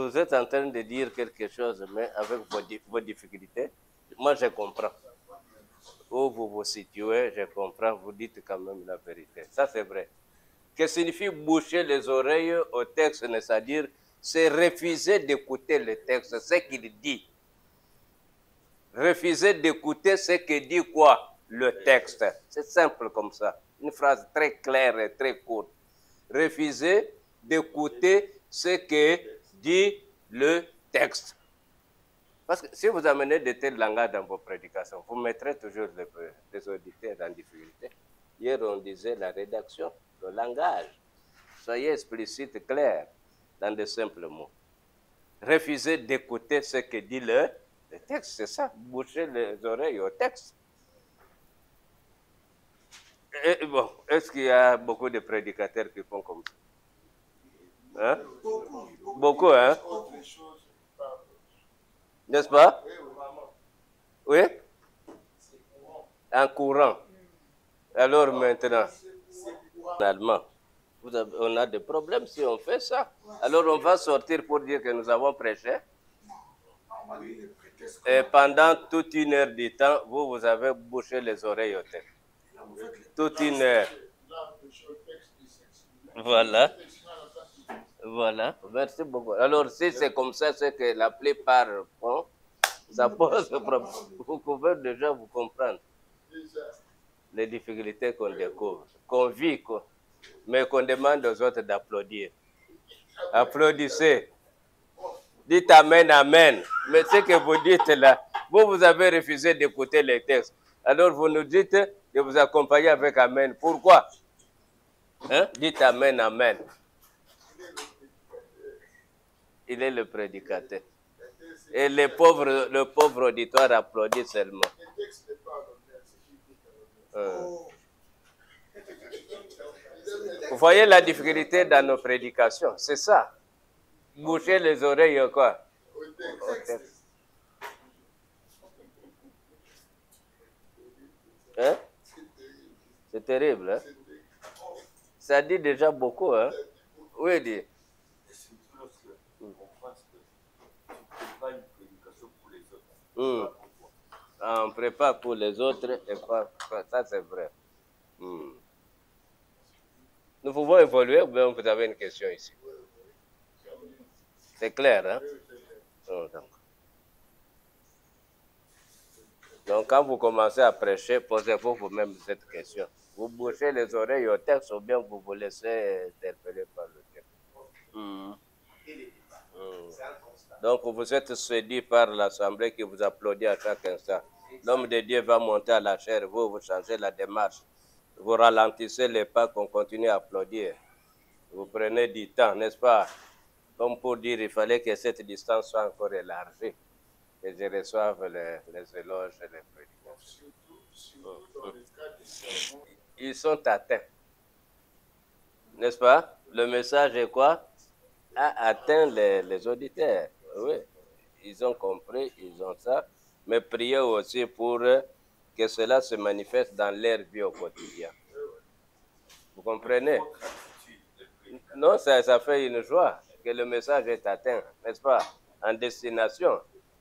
vous êtes en train de dire quelque chose, mais avec vos difficultés, moi je comprends. Où vous vous situez, je comprends, vous dites quand même la vérité. Ça, c'est vrai. Que signifie boucher les oreilles au texte, c'est-à-dire, c'est refuser d'écouter le texte, ce qu'il dit. Refuser d'écouter ce que dit quoi? Le texte. C'est simple comme ça. Une phrase très claire et très courte. Refuser d'écouter ce que dit le texte. Parce que si vous amenez de tels langages dans vos prédications, vous mettrez toujours les auditeurs en difficulté. Hier, on disait la rédaction, le langage. Soyez explicite, clair, dans de simples mots. Refusez d'écouter ce que dit le texte, c'est ça. Boucher les oreilles au texte. Et bon, est-ce qu'il y a beaucoup de prédicateurs qui font comme ça? Hein? Beaucoup, hein? N'est-ce pas? Oui? En courant. Alors maintenant, finalement, on a des problèmes si on fait ça. Alors on va sortir pour dire que nous avons prêché. Et pendant toute une heure du temps, vous avez bouché les oreilles au texte. Toute une heure. Voilà. Voilà. Merci beaucoup. Alors si c'est comme ça, c'est que la plupart font, ça pose problème. Vous pouvez déjà vous comprendre les difficultés qu'on découvre, qu'on vit, mais qu'on demande aux autres d'applaudir. Applaudissez. Dites Amen, Amen. Mais ce que vous dites là, vous avez refusé d'écouter les textes. Alors vous nous dites de vous accompagner avec Amen. Pourquoi? Hein? Dites Amen, Amen. Il est le prédicateur. Et le pauvre auditoire applaudit seulement. Vous voyez la difficulté dans nos prédications, c'est ça. Boucher les oreilles quoi? Au texte. Hein? C'est terrible, hein? Ça dit déjà beaucoup, hein? Oui, dit. On prépare pour les autres et pas, ça c'est vrai. Nous pouvons évoluer ou bien vous avez une question ici? C'est clair, hein? Donc, quand vous commencez à prêcher, posez-vous vous-même cette question. Vous bouchez les oreilles au texte ou bien vous vous laissez interpeller par le texte. Donc, vous êtes séduit par l'Assemblée qui vous applaudit à chaque instant. L'homme de Dieu va monter à la chair, vous changez la démarche. Vous ralentissez les pas qu'on continue à applaudir. Vous prenez du temps, n'est-ce pas? Comme pour dire, il fallait que cette distance soit encore élargie. Que je reçoive les éloges et les prédications. Ils sont atteints. N'est-ce pas? Le message est quoi? A atteint les auditeurs. Oui, ils ont compris, ils ont ça. Mais priez aussi pour que cela se manifeste dans leur vie au quotidien. Vous comprenez? Non, ça fait une joie que le message est atteint, n'est-ce pas? En destination,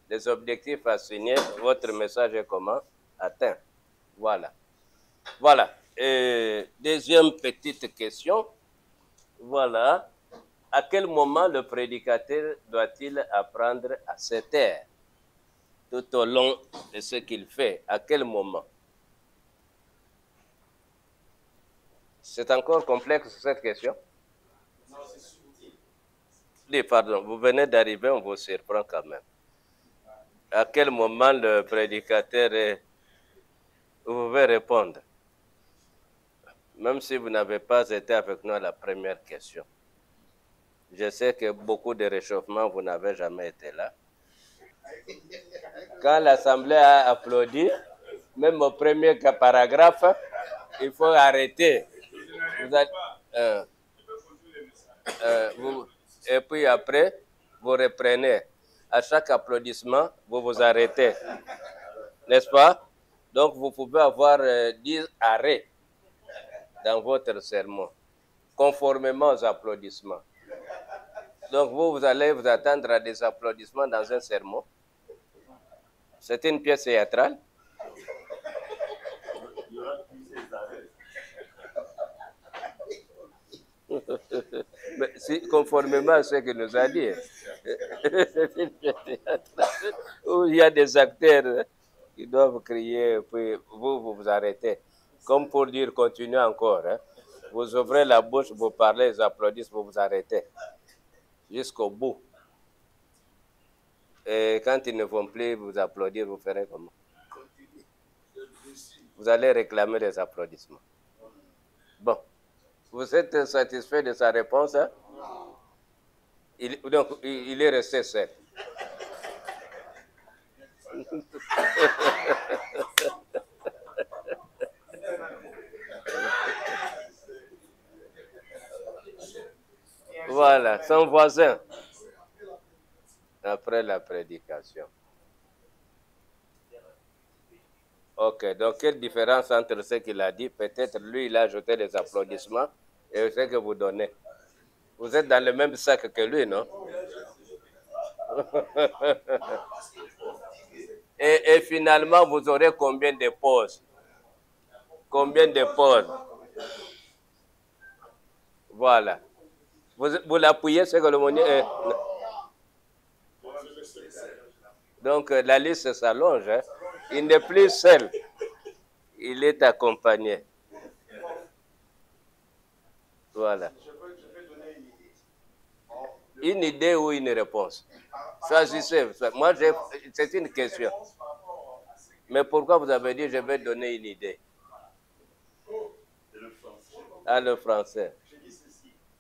les objectifs assignés, votre message est comment? Atteint. Voilà. Voilà. Et deuxième petite question. Voilà. À quel moment le prédicateur doit-il apprendre à se taire tout au long de ce qu'il fait? À quel moment? C'est encore complexe cette question? Non, c'est subtil. Pardon, vous venez d'arriver, on vous surprend quand même. À quel moment le prédicateur est... Vous pouvez répondre. Même si vous n'avez pas été avec nous à la première question. Je sais que beaucoup de réchauffements, vous n'avez jamais été là. Quand l'Assemblée a applaudi, même au premier paragraphe, il faut arrêter. Et puis après, vous reprenez. À chaque applaudissement, vous vous arrêtez. N'est-ce pas? Donc, vous pouvez avoir 10 arrêts dans votre sermon, conformément aux applaudissements. Donc vous allez vous attendre à des applaudissements dans un sermon. C'est une pièce théâtrale. Mais si, conformément à ce qu'il nous a dit, c'est une pièce théâtrale où il y a des acteurs qui doivent crier, puis vous arrêtez. Comme pour dire, continuez encore. Hein. Vous ouvrez la bouche, vous parlez, ils applaudissent, vous arrêtez. Jusqu'au bout. Et quand ils ne vont plus vous applaudir, vous ferez comment? Vous allez réclamer les applaudissements. Bon. Vous êtes satisfait de sa réponse? Hein? Donc, il est resté seul. Voilà, son voisin. Après la prédication. Ok, donc quelle différence entre ce qu'il a dit? Peut-être lui, il a ajouté des applaudissements et ce que vous donnez. Vous êtes dans le même sac que lui, non? et finalement, vous aurez combien de pauses? Combien de pauses? Voilà. Vous l'appuyez, c'est que le monnaie. Donc, la liste s'allonge. Hein? Il n'est plus seul. Il est accompagné. Voilà. Une idée ou une réponse? Choisissez. Moi, c'est une question. Mais pourquoi vous avez dit je vais donner une idée? Ah, le français.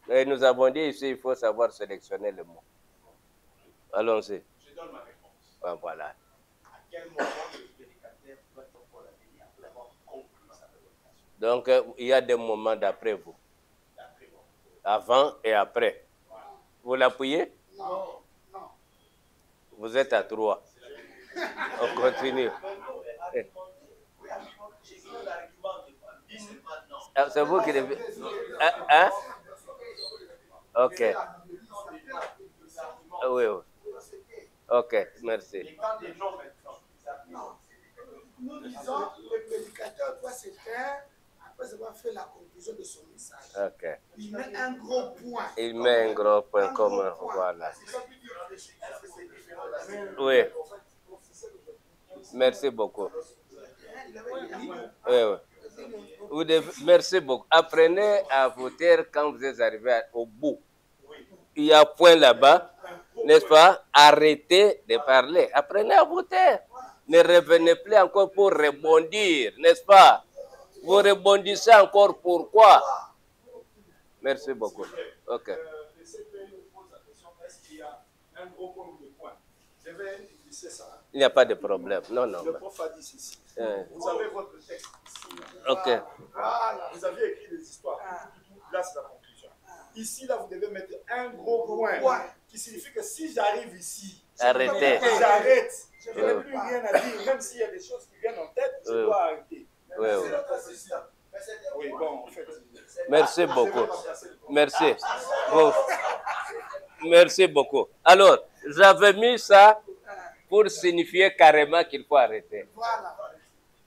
Et nous avons dit ici, il faut savoir sélectionner le mot. Allons-y. Je donne ma réponse. Ah, voilà. À quel moment le prédicateur doit encore la venir après avoir conclu sa prédication? Donc, il y a des moments d'après vous. D'après moi. Avant et après. Voilà. Vous l'appuyez? Non. Non. Vous êtes à 3. On continue. Ah, c'est vous qui devez... Hein? Ok. Oui, oui. Ok, merci. Nous disons le prédicateur doit se taire après avoir fait la conclusion de son message. Ok. Il met un gros point. Il met un gros point comme voilà. Oui. Merci beaucoup. Oui, oui. Merci beaucoup. Apprenez à vous taire quand vous êtes arrivé au bout. Il y a un point là-bas, n'est-ce pas? Arrêtez de parler. Apprenez à vous taire. Ne revenez plus encore pour rebondir, n'est-ce pas? Vous rebondissez encore pourquoi? Merci beaucoup. Ok. Le CPE nous pose la question, est-ce qu'il y a un gros point ou deux points? Je vais glisser ça. Il n'y a pas de problème. Non, non. Le prof a dit ceci. Vous avez votre texte ici. Ok. Voilà. Vous avez écrit des histoires. Là, c'est la conclusion. Ici, là, vous devez mettre un gros point qui signifie que si j'arrive ici, arrêtez. J'arrête. Je n'ai plus rien à dire. Même s'il y a des choses qui viennent en tête, je dois arrêter. Oui, oui. Oui, bon, en fait. Merci beaucoup. Merci. Bon. Merci beaucoup. Alors, j'avais mis ça pour signifier carrément qu'il faut arrêter.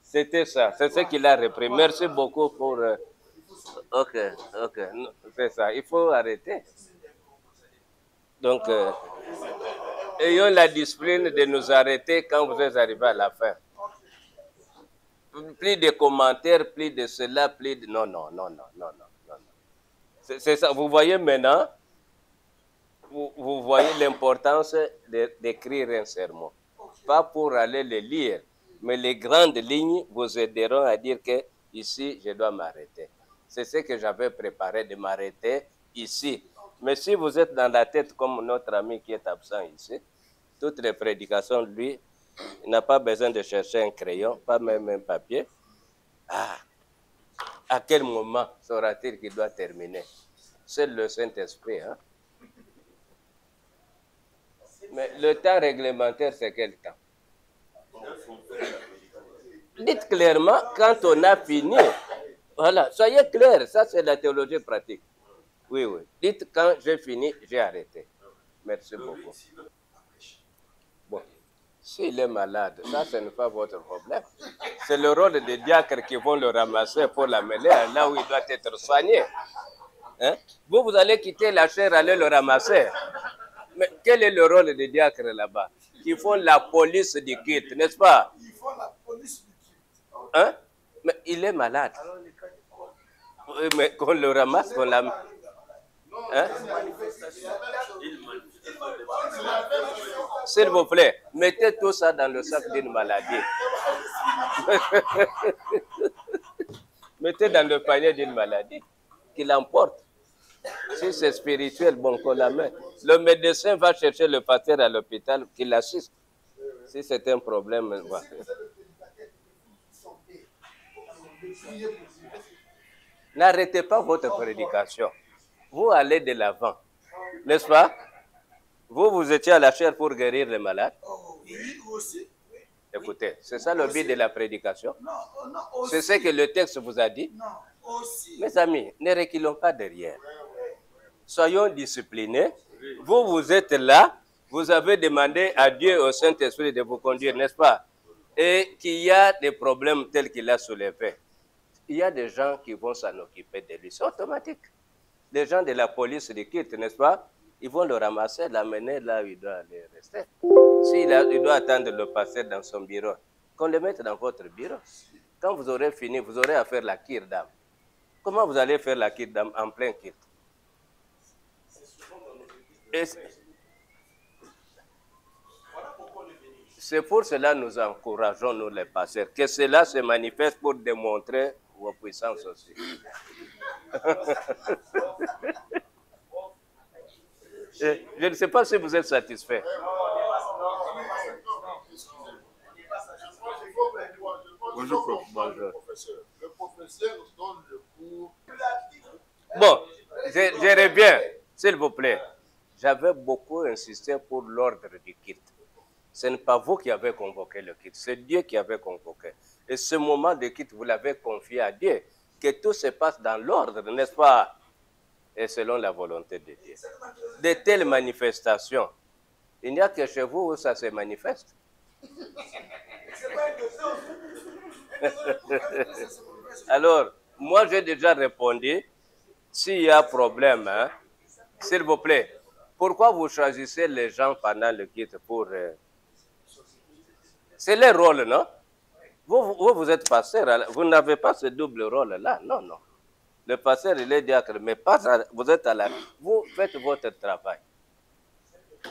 C'était ça. C'est ce qu'il a repris. Merci beaucoup pour... Ok, ok. C'est ça. Il faut arrêter. Donc, ayons la discipline de nous arrêter quand vous êtes arrivé à la fin. Plus de commentaires, plus de cela, plus de... Non, non, non, non, non, non, non. C'est ça. Vous voyez maintenant, vous voyez l'importance d'écrire un sermon. Pas pour aller le lire, mais les grandes lignes vous aideront à dire que ici, je dois m'arrêter. C'est ce que j'avais préparé, de m'arrêter ici. Mais si vous êtes dans la tête comme notre ami qui est absent ici, toutes les prédications, lui, il n'a pas besoin de chercher un crayon, pas même un papier. Ah, à quel moment saura-t-il qu'il doit terminer? C'est le Saint-Esprit. Hein? Mais le temps réglementaire, c'est quel temps? Dites clairement quand on a fini. Voilà, soyez clair, ça c'est la théologie pratique. Oui, oui. Dites quand j'ai fini, j'ai arrêté. Merci beaucoup. Bon, s'il est malade, ça, ce n'est pas votre problème. C'est le rôle des diacres qui vont le ramasser pour l'amener là où il doit être soigné. Hein? Vous allez quitter la chair, aller le ramasser. Mais quel est le rôle des diacres là-bas? Qui font la police du culte, n'est-ce pas? Ils font la police du culte. Hein? Mais il est malade. Oui, mais qu'on le ramasse, qu'on l'amène. Hein? S'il vous plaît, mettez tout ça dans le sac d'une maladie. Mettez dans le panier d'une maladie qui l'emporte. Si c'est spirituel, bon, qu'on la met. Le médecin va chercher le pasteur à l'hôpital qui l'assiste. Si c'est un problème, voilà. N'arrêtez pas votre prédication. Vous allez de l'avant. N'est-ce pas? Vous étiez à la chair pour guérir les malades? Oui, aussi. Écoutez, c'est ça le but de la prédication? Non, c'est ce que le texte vous a dit? Non, aussi. Mes amis, ne reculons pas derrière. Soyons disciplinés. Vous êtes là, vous avez demandé à Dieu, au Saint-Esprit de vous conduire, n'est-ce pas? Et qu'il y a des problèmes tels qu'il a soulevés. Il y a des gens qui vont s'en occuper de lui. C'est automatique. Les gens de la police du culte, n'est-ce pas? Ils vont le ramasser, l'amener là où il doit aller rester. Il doit attendre le pasteur dans son bureau, qu'on le mette dans votre bureau. Quand vous aurez fini, vous aurez à faire la kir d'âme. Comment vous allez faire la kir d'âme en plein culte? C'est pour cela que nous encourageons, nous les pasteurs, que cela se manifeste pour démontrer vos puissances aussi. Je ne sais pas si vous êtes satisfait. Bonjour, professeur. Le professeur donne le cours. Bon, je reviens, s'il vous plaît. J'avais beaucoup insisté pour l'ordre du culte. Ce n'est pas vous qui avez convoqué le culte, c'est Dieu qui avait convoqué. Et ce moment de culte, vous l'avez confié à Dieu. Que tout se passe dans l'ordre, n'est-ce pas? Et selon la volonté de Dieu. De telles manifestations, il n'y a que chez vous où ça se manifeste. Alors, moi j'ai déjà répondu, s'il y a problème, hein, s'il vous plaît, pourquoi vous choisissez les gens pendant le culte pour... C'est leur rôle, non? Vous êtes pasteur, vous n'avez pas ce double rôle-là, non, non. Le pasteur, il est diacre, mais pas vous êtes à la... Vous faites votre travail.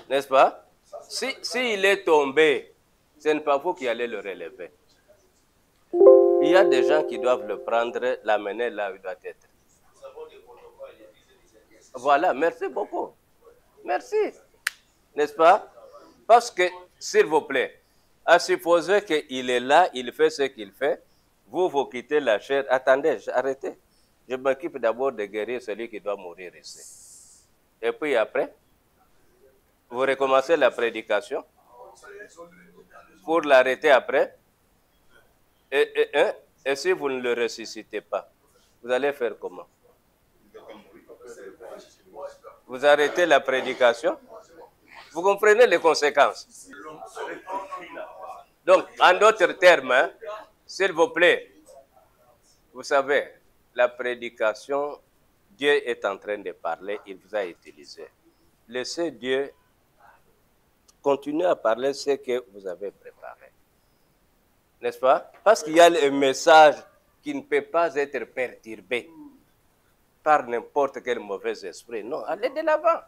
N'est-ce pas? Si il est tombé, ce n'est pas vous qui allez le relever. Il y a des gens qui doivent le prendre, l'amener là où il doit être. Voilà, merci beaucoup. Merci. N'est-ce pas? Parce que, s'il vous plaît, à supposer qu'il est là, il fait ce qu'il fait, vous quittez la chair. Attendez, arrêtez. Je m'occupe d'abord de guérir celui qui doit mourir ici. Et puis après, vous recommencez la prédication pour l'arrêter après. Et si vous ne le ressuscitez pas, vous allez faire comment? Vous arrêtez la prédication? Vous comprenez les conséquences? Donc, en d'autres termes, hein, s'il vous plaît, vous savez, la prédication, Dieu est en train de parler, il vous a utilisé. Laissez Dieu continuer à parler ce que vous avez préparé. N'est-ce pas? Parce qu'il y a un message qui ne peut pas être perturbé par n'importe quel mauvais esprit. Non, allez de l'avant.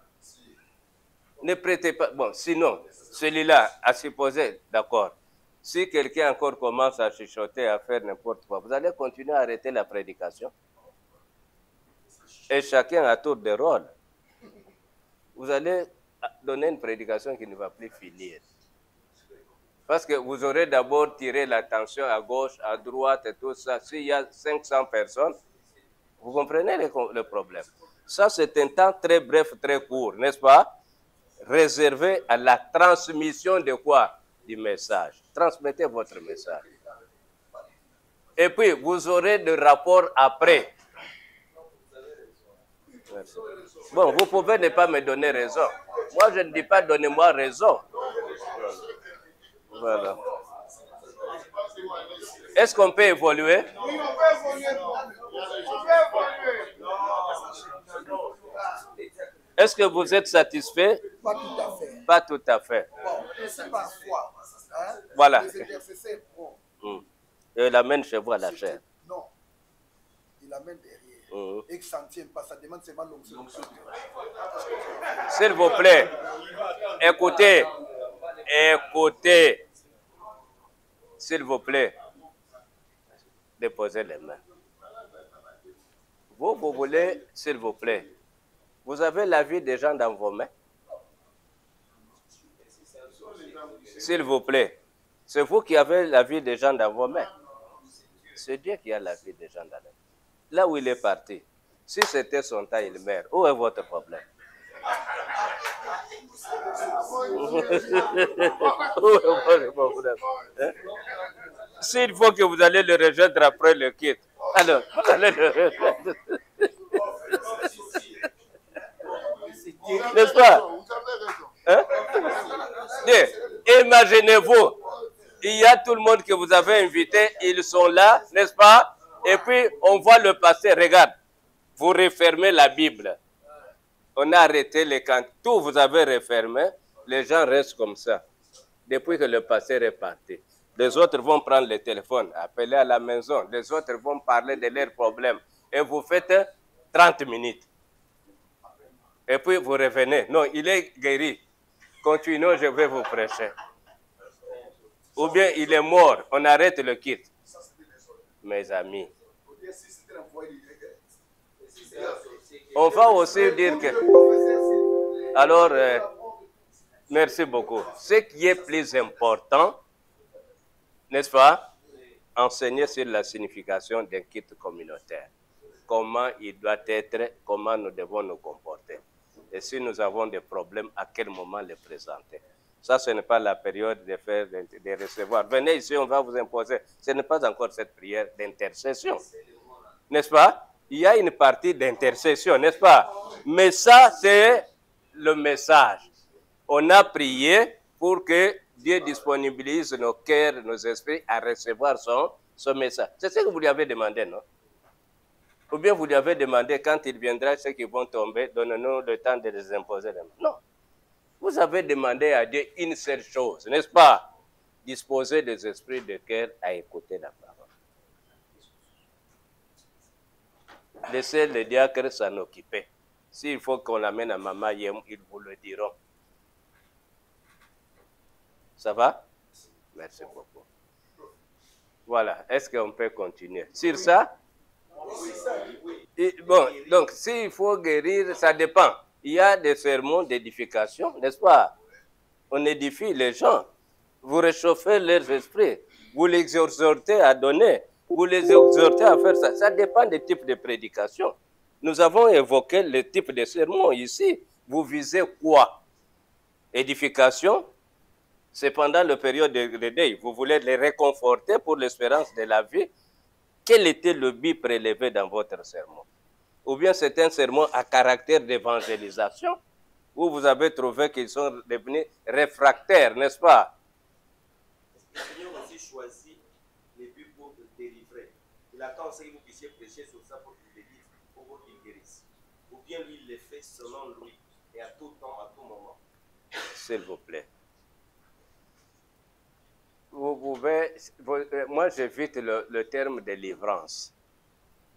Ne prêtez pas... Bon, sinon, celui-là, à supposer, d'accord, si quelqu'un encore commence à chuchoter, à faire n'importe quoi, vous allez continuer à arrêter la prédication. Et chacun a tour de rôle. Vous allez donner une prédication qui ne va plus finir. Parce que vous aurez d'abord tiré l'attention à gauche, à droite et tout ça. S'il y a 500 personnes, vous comprenez le problème. Ça, c'est un temps très bref, très court, n'est-ce pas? Réservé à la transmission de quoi? Du message. Transmettez votre message. Et puis, vous aurez des rapports après. Merci. Bon, vous pouvez ne pas me donner raison. Moi, je ne dis pas donnez-moi raison. Voilà. Est-ce qu'on peut évoluer? Oui, on peut évoluer. On peut évoluer. Est-ce que vous êtes satisfait? Pas tout à fait. Pas tout à fait. Bon, c'est parfois. Hein? Voilà. Les exercices, bon. Et il amène chez vous à la chair. Non. Il l'amène derrière. Et que ça ne tient pas, ça demande seulement l'onction. S'il vous plaît, écoutez. Écoutez. S'il vous plaît, déposez les mains. Vous voulez, s'il vous plaît, vous avez la vie des gens dans vos mains? S'il vous plaît, c'est vous qui avez la vie des gens dans vos mains. C'est Dieu qui a la vie des gens dans les mains. Là où il est parti, si c'était son temps, il meurt. Où est votre problème? Où est votre problème? Hein? S'il faut que vous allez le rejoindre après le kit, alors vous allez le rejoindre. N'est-ce pas? Hein? Imaginez-vous, il y a tout le monde que vous avez invité, ils sont là, n'est-ce pas? Et puis on voit le passé, regarde, vous refermez la Bible. On a arrêté les camps, tout vous avez refermé, les gens restent comme ça, depuis que le passé est parti. Les autres vont prendre le téléphone, appeler à la maison, les autres vont parler de leurs problèmes. Et vous faites 30 minutes. Et puis vous revenez. Non, il est guéri. Continuons, je vais vous prêcher. Ou bien il est mort, on arrête le kit. Mes amis. On va aussi dire que... Alors, merci beaucoup. Ce qui est plus important, n'est-ce pas? Enseigner sur la signification d'un kit communautaire. Comment il doit être, comment nous devons nous comporter. Et si nous avons des problèmes, à quel moment les présenter. Ça, ce n'est pas la période de faire, de recevoir. Venez ici, on va vous imposer. Ce n'est pas encore cette prière d'intercession. N'est-ce pas? Il y a une partie d'intercession, n'est-ce pas? Mais ça, c'est le message. On a prié pour que Dieu disponibilise nos cœurs, nos esprits à recevoir son message. C'est ce que vous lui avez demandé, non? Ou bien vous lui avez demandé, quand il viendra, ceux qui vont tomber, donnez-nous le temps de les imposer. Non. Vous avez demandé à Dieu une seule chose, n'est-ce pas? Disposer des esprits de cœur à écouter la parole. Laissez les diacres s'en occuper. S'il faut qu'on l'amène à Maman Yem, ils vous le diront. Ça va? Merci beaucoup. Voilà. Est-ce qu'on peut continuer? Sur ça? Et, bon, donc, s'il faut guérir, ça dépend. Il y a des sermons d'édification, n'est-ce pas? On édifie les gens. Vous réchauffez leurs esprits. Vous les exhortez à donner. Vous les exhortez à faire ça. Ça dépend des types de prédication. Nous avons évoqué le type de sermon ici. Vous visez quoi? Édification? C'est pendant la période de deuil. Vous voulez les réconforter pour l'espérance de la vie. Quel était le but prélevé dans votre sermon? Ou bien c'est un sermon à caractère d'évangélisation, où vous avez trouvé qu'ils sont devenus réfractaires, n'est-ce pas? Le Seigneur aussi choisit les buts pour délivrer. Il attend que vous puissiez prêcher sur ça pour qu'il délivre, pour qu'il guérisse. Ou bien lui, il le fait selon lui, et à tout temps, à tout moment. S'il vous plaît. Vous pouvez, moi j'évite le terme délivrance.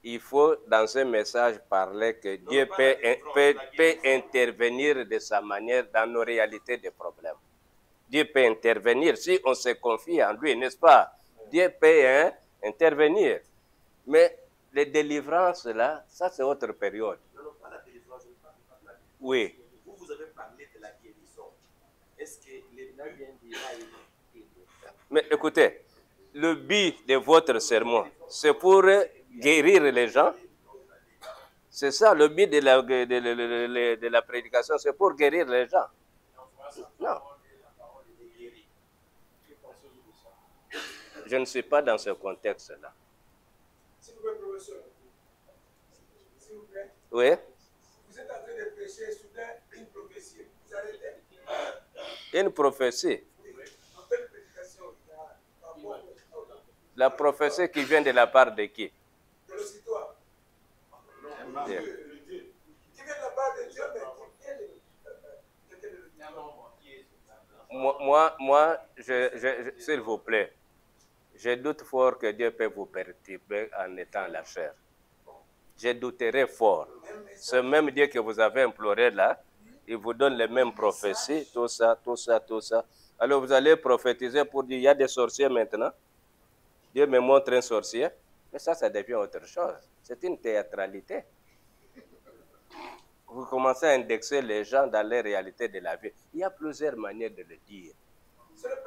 Il faut dans un message parler que Dieu peut intervenir de sa manière dans nos réalités de problèmes. Dieu peut intervenir si on se confie en lui, n'est-ce pas? Dieu peut intervenir. Mais les délivrances là, ça c'est autre période. Non, pas la délivrance, je ne parle pas de la délivrance. Oui. Vous avez parlé de la guérison. Est-ce que les gens viennent dire Mais écoutez, le but de votre sermon, c'est pour guérir les gens. C'est ça, le but de la prédication, c'est pour guérir les gens. Non. Je ne suis pas dans ce contexte-là. S'il vous plaît, professeur. S'il vous plaît. Oui? prêchez soudain une prophétie. Vous arrêtez. Une prophétie. En pleine prédication, il y a un bon. La prophétie qui vient de la part de qui? De l'auditoire. Bien. Qui vient de la part de Dieu, mais qui vient de Moi, s'il vous plaît, je doute fort que Dieu peut vous perturber en étant la chair. Je douterai fort. Ce même Dieu que vous avez imploré là, il vous donne les mêmes prophéties, tout ça. Alors vous allez prophétiser pour dire, il y a des sorciers maintenant. Dieu me montre un sorcier. Mais ça devient autre chose. C'est une théâtralité. Vous commencez à indexer les gens dans les réalités de la vie. Il y a plusieurs manières de le dire.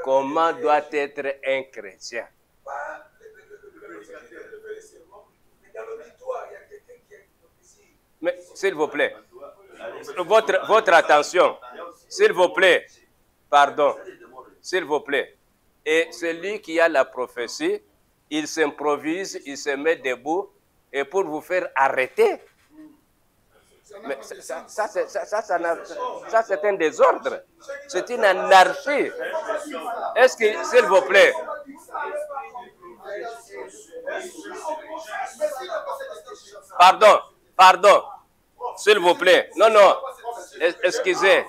Comment doit être un chrétien? Pas le serment, mais dans l'auditoire, il y a quelqu'un qui a une prophétie. Mais s'il vous plaît, votre attention, s'il vous plaît, pardon, s'il vous plaît. Et celui qui a la prophétie, il s'improvise, il se met debout, et pour vous faire arrêter. Mais ça c'est un désordre. C'est une anarchie. Est-ce que, s'il vous plaît, pardon, s'il vous plaît, non, excusez,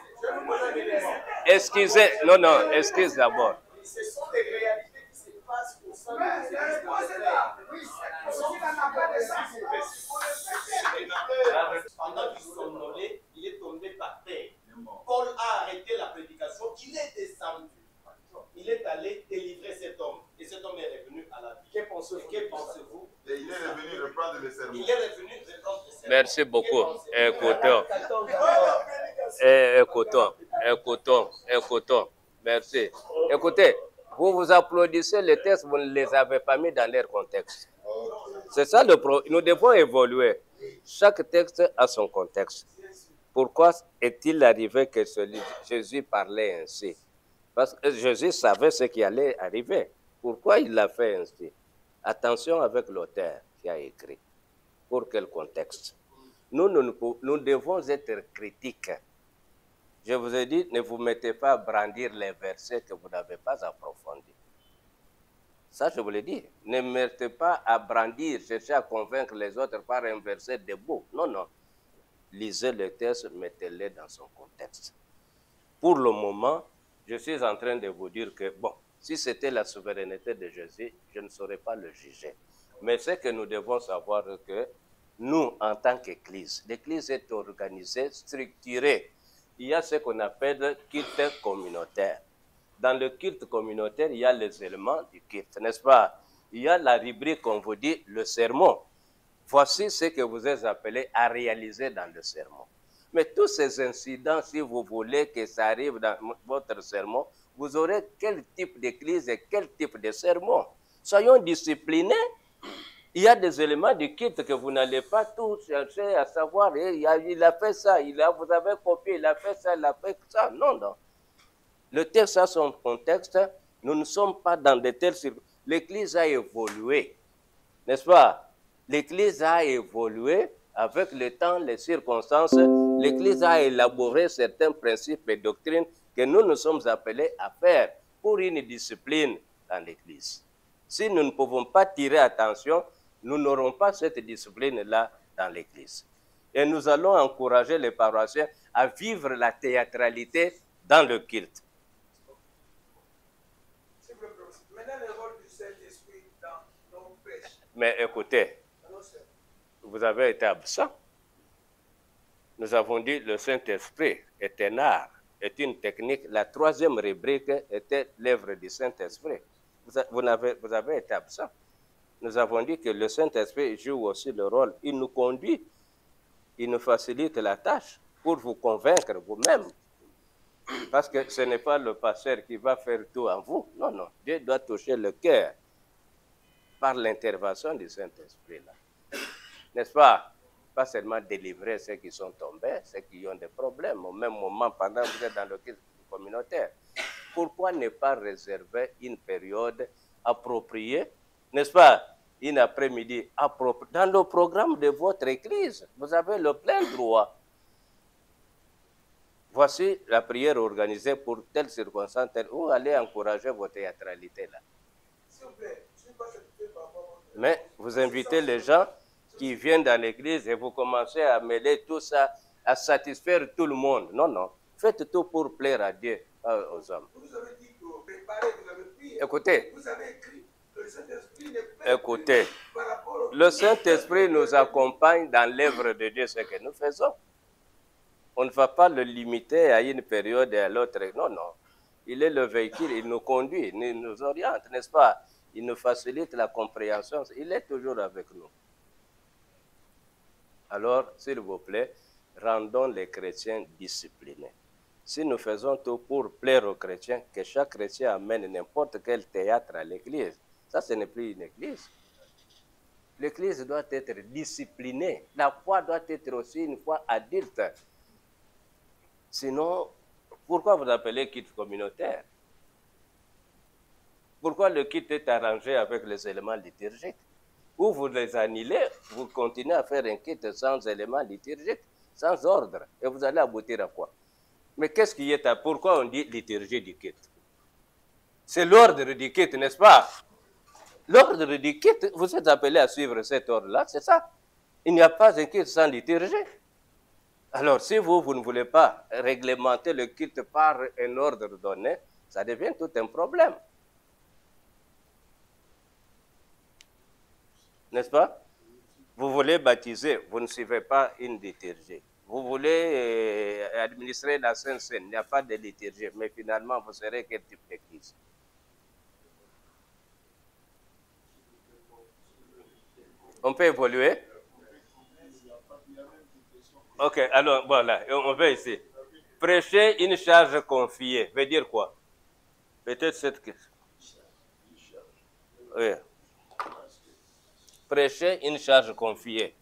non, excuse d'abord. Ce sont des réalités qui se passent au sein de Pendant qu'il somnolait, il est tombé par terre. Paul a arrêté la prédication, il est descendu. Il est allé délivrer cet homme. Et cet homme est revenu à la vie. Que pensez-vous? Et il est revenu reprendre le sermon. Il est revenu reprendre le sermon. Merci beaucoup. Écoutons. Merci. Écoutez, vous applaudissez les textes, vous ne les avez pas mis dans leur contexte. C'est ça le problème. Nous devons évoluer. Chaque texte a son contexte. Pourquoi est-il arrivé que Jésus parlait ainsi? Parce que Jésus savait ce qui allait arriver. Pourquoi il l'a fait ainsi? Attention avec l'auteur qui a écrit. Pour quel contexte? Nous devons être critiques. Je vous ai dit, ne vous mettez pas à brandir les versets que vous n'avez pas approfondis. Ça, je vous l'ai dit. Ne mettez pas à brandir, chercher à convaincre les autres par un verset debout. Non. Lisez le texte, mettez-le dans son contexte. Pour le moment, je suis en train de vous dire que, bon, si c'était la souveraineté de Jésus, je ne saurais pas le juger. Mais ce que nous devons savoir que nous, en tant qu'Église, l'Église est organisée, structurée. Il y a ce qu'on appelle le culte communautaire. Dans le culte communautaire, il y a les éléments du culte, n'est-ce pas? Il y a la rubrique, on vous dit, le sermon. Voici ce que vous êtes appelés à réaliser dans le sermon. Mais tous ces incidents, si vous voulez que ça arrive dans votre sermon, vous aurez quel type d'église et quel type de sermon. Soyons disciplinés. Il y a des éléments du culte que vous n'allez pas tous chercher à savoir. Il a fait ça, vous avez copié, il a fait ça, il a fait ça. Non. Le texte a son contexte. Nous ne sommes pas dans de telles circonstances. L'Église a évolué, n'est-ce pas? L'Église a évolué avec le temps, les circonstances. L'Église a élaboré certains principes et doctrines que nous sommes appelés à faire pour une discipline dans l'Église. Si nous ne pouvons pas tirer attention, nous n'aurons pas cette discipline-là dans l'Église. Et nous allons encourager les paroissiens à vivre la théâtralité dans le culte. Maintenant, le rôle du Saint-Esprit dans nos prêches. Mais écoutez, vous avez été absent. Nous avons dit le Saint-Esprit est un art, est une technique. La troisième rubrique était l'œuvre du Saint-Esprit. Vous avez été absent. Nous avons dit que le Saint-Esprit joue aussi le rôle. Il nous conduit, il nous facilite la tâche pour vous convaincre vous-même. Parce que ce n'est pas le pasteur qui va faire tout en vous. Non. Dieu doit toucher le cœur par l'intervention du Saint-Esprit. N'est-ce pas? Pas seulement délivrer ceux qui sont tombés, ceux qui ont des problèmes, au même moment pendant que vous êtes dans le culte communautaire. Pourquoi ne pas réserver une période appropriée, n'est-ce pas? Une après-midi appropriée dans le programme de votre église. Vous avez le plein droit. voici la prière organisée pour telle circonstance, telle, où allez encourager votre théâtralité là. S'il vous plaît, je ne suis pas satisfait par rapport à votre... Mais vous invitez les gens qui viennent dans l'église et vous commencez à mêler tout ça, à satisfaire tout le monde. Non, non. Faites tout pour plaire à Dieu, pas aux hommes. Vous avez dit que vous préparez, vous avez prié. Écoutez. Vous avez écrit que le Saint-Esprit n'est pas... Écoutez. Par rapport au... Le Saint-Esprit nous accompagne dans l'œuvre de Dieu, ce que nous faisons. On ne va pas le limiter à une période et à l'autre. Non, non. Il est le véhicule, il nous conduit, il nous oriente, n'est-ce pas? Il nous facilite la compréhension. Il est toujours avec nous. Alors, s'il vous plaît, rendons les chrétiens disciplinés. Si nous faisons tout pour plaire aux chrétiens, que chaque chrétien amène n'importe quel théâtre à l'église, ça, ce n'est plus une église. L'église doit être disciplinée. La foi doit être aussi une foi adulte. Sinon, pourquoi vous appelez kit communautaire? Pourquoi le kit est arrangé avec les éléments liturgiques? Ou vous les annulez, vous continuez à faire un kit sans éléments liturgiques, sans ordre, et vous allez aboutir à quoi? Mais qu'est-ce qui est à... Pourquoi on dit liturgie du kit? C'est l'ordre du kit, n'est-ce pas? L'ordre du kit, vous êtes appelé à suivre cet ordre-là, c'est ça. Il n'y a pas un kit sans liturgie. Alors, si vous ne voulez pas réglementer le kit par un ordre donné, ça devient tout un problème. N'est-ce pas? Vous voulez baptiser, vous ne suivez pas une liturgie. Vous voulez administrer la Sainte Seine, il n'y a pas de liturgie, mais finalement, vous serez quel type d'église? On peut évoluer? Ok, alors voilà, on va ici. Prêcher une charge confiée, veut dire quoi? Peut-être cette question. Oui. Prêcher une charge confiée,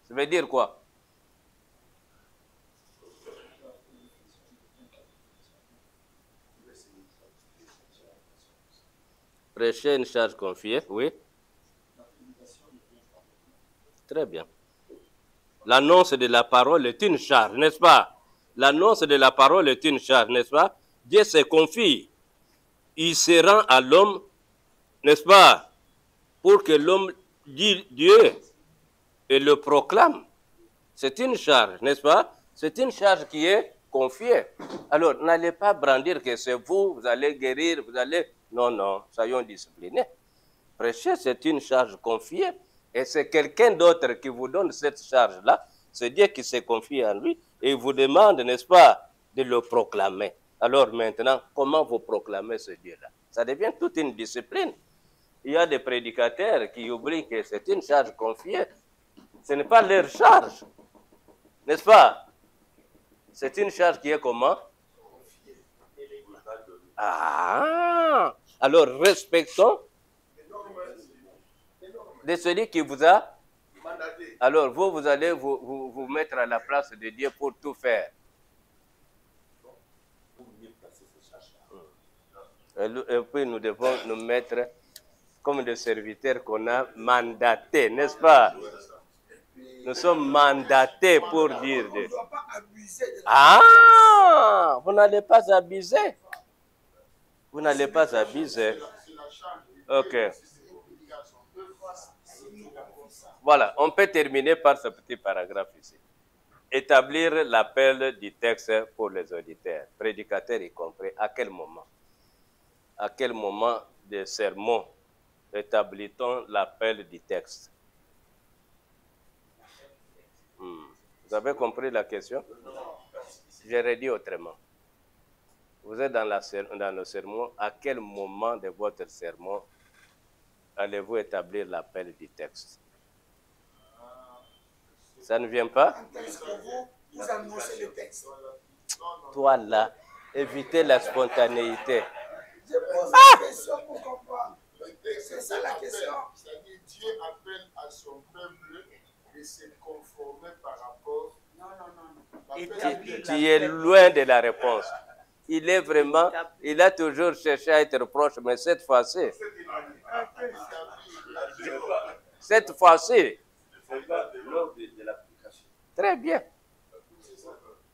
ça veut dire quoi? Prêcher une charge confiée, oui. Très bien. L'annonce de la parole est une charge, n'est-ce pas? L'annonce de la parole est une charge, n'est-ce pas? Dieu se confie. Il se rend à l'homme, n'est-ce pas? Pour que l'homme dise Dieu et le proclame. C'est une charge, n'est-ce pas? C'est une charge qui est confiée. Alors, n'allez pas brandir que c'est vous, vous allez guérir, vous allez... Non, non, soyons disciplinés. Prêcher, c'est une charge confiée. Et c'est quelqu'un d'autre qui vous donne cette charge-là. C'est Dieu qui se confie en lui et il vous demande, n'est-ce pas, de le proclamer. Alors maintenant, comment vous proclamez ce Dieu-là? Ça devient toute une discipline. Il y a des prédicateurs qui oublient que c'est une charge confiée. Ce n'est pas leur charge. N'est-ce pas? C'est une charge qui est comment? Ah! Alors respectons de celui qui vous a mandaté. Alors vous allez vous mettre à la place de Dieu pour tout faire. Et puis nous devons nous mettre comme des serviteurs qu'on a mandatés, n'est-ce pas? Nous sommes mandatés pour dire... Ah! Vous n'allez pas abuser. Vous n'allez pas abuser. Ok. Voilà, on peut terminer par ce petit paragraphe ici. Établir l'appel du texte pour les auditeurs, prédicateurs y compris. À quel moment? À quel moment des sermons établit-on l'appel du texte? Vous avez compris la question? J'aurais dit autrement. Vous êtes dans le sermon. À quel moment de votre sermon allez-vous établir l'appel du texte? Ça ne vient pas? Vous annoncez le texte. Toi là, évitez la spontanéité. Je pose la question pour comprendre. C'est ça la question. C'est-à-dire Dieu appelle à son peuple de se conformer par rapport... Tu es loin de la réponse. Il est vraiment, il a toujours cherché à être proche, mais cette fois-ci, très bien,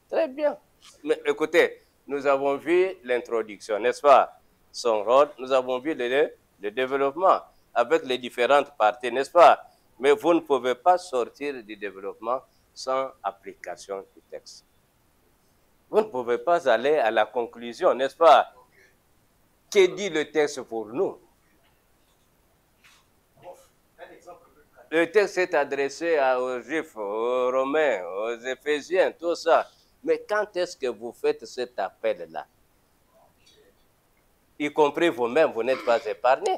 très bien. Mais écoutez, nous avons vu l'introduction, n'est-ce pas? Son rôle, nous avons vu le développement avec les différentes parties, n'est-ce pas? Mais vous ne pouvez pas sortir du développement sans application du texte. Vous ne pouvez pas aller à la conclusion, n'est-ce pas? Que dit le texte pour nous? Le texte est adressé aux Juifs, aux Romains, aux Éphésiens, tout ça. Mais quand est-ce que vous faites cet appel-là? Y compris vous-même, vous n'êtes pas épargnés.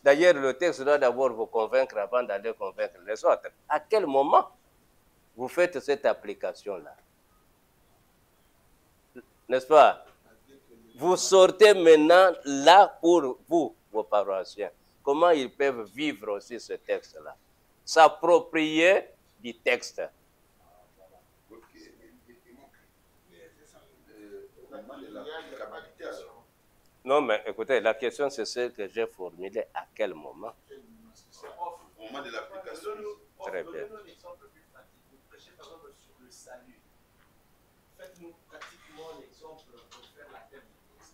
D'ailleurs, le texte doit d'abord vous convaincre avant d'aller convaincre les autres. À quel moment vous faites cette application-là? N'est-ce pas? Vous sortez maintenant là pour vous, vos paroissiens. Comment ils peuvent vivre aussi ce texte-là? S'approprier du texte. Non, mais écoutez, la question c'est celle que j'ai formulée. À quel moment? Au moment de l'application. Très bien. Donnez-nous un exemple plus pratique. Vous prêchez par exemple sur le salut. Faites-nous pratiquement l'exemple pour faire l'appel du texte.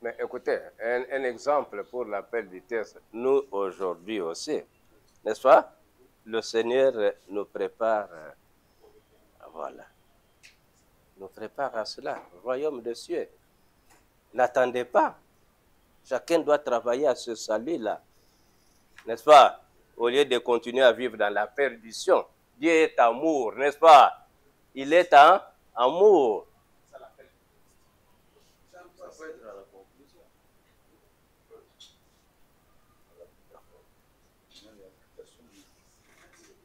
Mais écoutez, un exemple pour l'appel du texte, nous aujourd'hui aussi, n'est-ce pas? Le Seigneur nous prépare, voilà, nous prépare à cela, le royaume des cieux. N'attendez pas. Chacun doit travailler à ce salut-là, n'est-ce pas? Au lieu de continuer à vivre dans la perdition. Dieu est amour, n'est-ce pas? Il est amour. Ça l'appelle. Ça peut être à la conclusion.